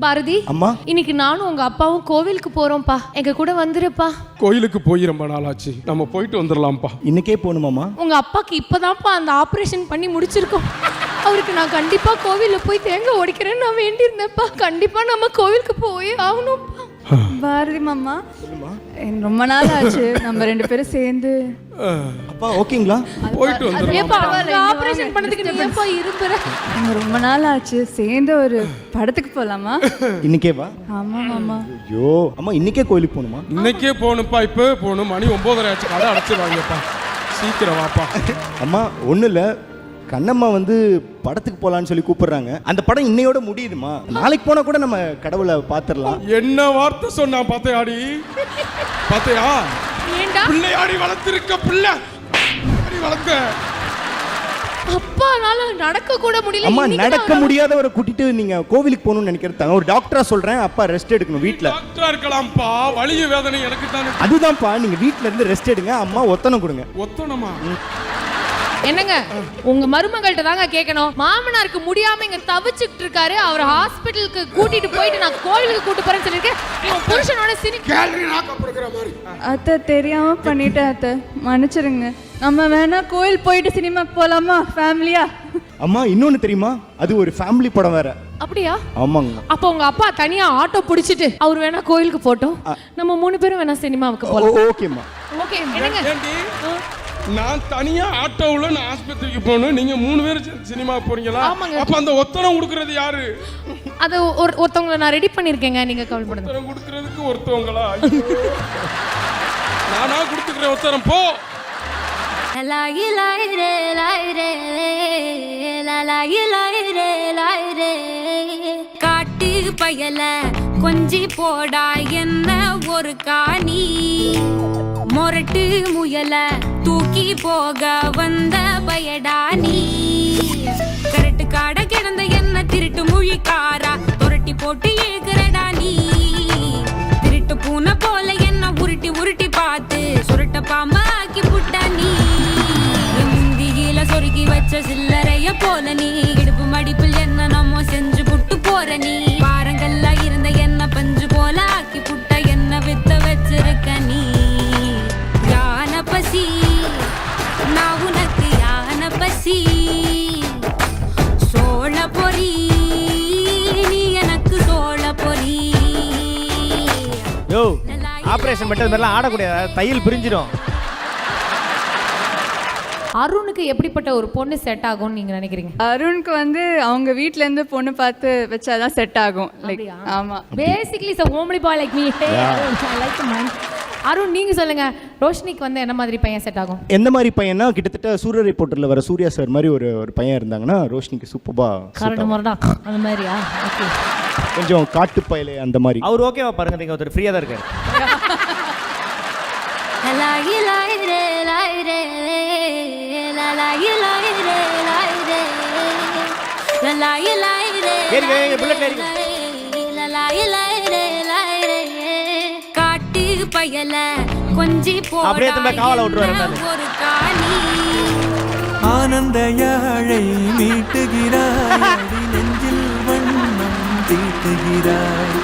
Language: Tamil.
பாரதி அம்மா, இன்னைக்கு நானும் உங்க அப்பாவும் கோவிலுக்கு போறோம்ப்பா, எங்க கூட வந்துருப்பா. கோயிலுக்கு போய் ரொம்ப நாள் ஆச்சு, நம்ம போயிட்டு வந்துடலாம்ப்பா. இன்னைக்கே போகணுமாம்மா? உங்க அப்பாக்கு இப்பதான்ப்பா அந்த ஆபரேஷன் பண்ணி முடிச்சிருக்கோம். அவருக்கு நான் கண்டிப்பா கோவில்ல போய் தேங்காய் உடைக்கிறேன்னு நான் வேண்டியிருந்தேன்ப்பா. கண்டிப்பா நம்ம கோவிலுக்கு போய் ஆகணும்ப்பா. பாரதி மாமா, ரொம்ப நாள் ஆச்சு நம்ம ரெண்டு பேரும் சேர்ந்து. அப்பா ஓகேங்களா? போயிட்டு வந்துடலாம். ஆபரேஷன் பண்ணதுக்கு நீ ஏப்பா இருந்துற? ரொம்ப நாள் ஆச்சு சேர்ந்து ஒரு படத்துக்கு போலாமா? இன்னைக்கே வா. ஆமா மாமா. ஐயோ அம்மா, இன்னைக்கே கோயிலுக்கு போகணுமா? இன்னைக்கே போகணும்ப்பா, இப்போ போகணும். மணி 9:30 ஆச்சு, கடை அடைச்சிருவாங்கப்பா. சீக்கிரம் வாப்பா. அம்மா ஒன்றும் இல்லை, கண்ணம்மா வந்து படத்துக்கு போகலான்னு சொல்லி கூப்பிடுறாங்க. அந்த படம் இன்னையோட முடியுதுமா, நாளைக்கு போனால் கூட நம்ம கடவுளை பார்த்துடலாம். என்ன வார்த்தை சொன்னா பாத்தையாடி? பாத்தையா? ஏண்டா பிள்ளையாடி வளர்த்திருக்க, பிள்ளை வளர்த்த அப்பானால நடக்க கூட முடியல. அம்மா, நடக்க முடியாதவரை கூட்டிட்டு நீங்க கோவிலுக்கு போகணும்னு நினைக்கிறது ஒரு டாக்டரா சொல்றேன். அப்பா ரெஸ்ட் எடுக்கணும் வீட்ல. டாக்டரா இருக்கலாம்ப்பா, வலிய வேதனை எனக்கு தானே. அதுதான்ப்பா, நீங்க வீட்ல இருந்து ரெஸ்ட் எடுங்க. அம்மா ஒத்தனை கொடுங்க. ஒத்தனமா? என்னங்க, உங்க மருமகள்கிட்ட தாங்க கேட்கணும். மாமனாருக்கு முடியாம இங்க தவிச்சுட்டு இருக்காரு, அவர் ஹாஸ்பிட்டலுக்கு கூட்டிட்டு போயிட்டு நான் கோவிலுக்கு கூட்டு போறேன்னு சொல்லிருக்கேன். உன் புருஷனோட கேலரி நாக்க புடுங்கற மாதிரி. அத்தை தெரியாம பண்ணிட்டேன் அத்தை, மன்னிச்சிருங்க. நம்ம வேணா கோயில் போயிட்டு சினிமாக்கு போலாமா ஃபேமிலியா? அம்மா இன்னொன்னு தெரியுமா, அது ஒரு ஃபேமிலி படம் வேற. அப்படியா? ஆமாங்க. அப்ப உங்க அப்பா தனியா ஆட்டோ பிடிச்சிட்டு அவர் வேணா கோயிலுக்கு போட்டோம், நம்ம 3 பேரும் வேணா சினிமாவுக்கு போலாம். ஓகேம்மா. ஓகே. என்னங்க, நான் தனியா ஆட்டோவுல நான் ஆஸ்பத்திரிக்கு போகணும், நீங்க 3 பேரும் சினிமா போறீங்களா? அப்ப அந்த ஒத்தனம் கொடுக்கறது யாரு? அது ஒருத்தவங்களை நான் ரெடி பண்ணிருக்கேங்க, நீங்க கவலைப்படுங்க. ஒத்தனம் கொடுக்கறதுக்கு ஒருத்தவங்களா? நானா கொடுத்துக்கிறேன் ஒத்தனம், போ. காட்டு பயல கொஞ்சி போடா என்ன ஒரு காணி, மொரட்டு முயல தூக்கி போக வந்த பயடா நீ, கரட்டு காட கிடந்த என்ன திருட்டு முழிக்காரா துரட்டி போட்டு இழுக்கிறடா நீ, திருட்டு பூனை போல என்ன உருட்டி உருட்டி பார்த்து சுருட்ட பாம்பா ஆக்கி புட்டா நீ, முந்தியில சொருகி வச்ச சில்லறைய போல நீ, இடுப்பு மடிப்பில் என்ன நம்ம செஞ்சு புட்டு போற நீ, பாரங்கள்ல இருந்த என்ன பஞ்சு போல ஆக்கி புட்ட என்ன வித்த வச்சிருக்க நீ, யான பசி நான் உனக்கு யான பசி, சோழ பொறி நீ எனக்கு சோழ பொறி. யோ, ஆபரேஷன் பண்ணது மாதிரிலாம் ஆடக்கூடாது, தையல் பிரிஞ்சிடும். அருணுக்கு எப்படிப்பட்ட ஒரு பொண்ணு செட் ஆகும்னு நீங்க நினைக்கிறீங்க? அருணுக்கு வந்து அவங்க வீட்ல இருந்து பொண்ணு பார்த்து வச்சாதான் செட் ஆகும். லைக் ஆமா, basically is a homely boy like me. I like the man. Arun நீங்க சொல்லுங்க, ரோஷினிக்கு வந்து என்ன மாதிரி பையன் செட் ஆகும்? எந்த மாதிரி பையனா, கிட்டத்தட்ட சூரிய ரிப்போர்ட்டர்ல வர சூர்யா சார் மாதிரி ஒரு பையன் இருந்தாங்கன்னா ரோஷினிக்கு சூப்பரா கரண்ட் மரடா அந்த மாதிரியா? ஓகே, கொஞ்சம் காட்டு பயலே அந்த மாதிரி. அவர் ஓகேவா பாருங்க, நீங்க ஒருத்தர் ஃப்ரீயா தான் இருக்காரு. காட்டு பயல கொஞ்சி அப்படியே தம்பி காவல விட்டுருவாரு. ஒரு காணி ஆனந்த யாழை மீட்டுகிறாய், நெஞ்சில் வண்ணம் தீட்டுகிறாய்.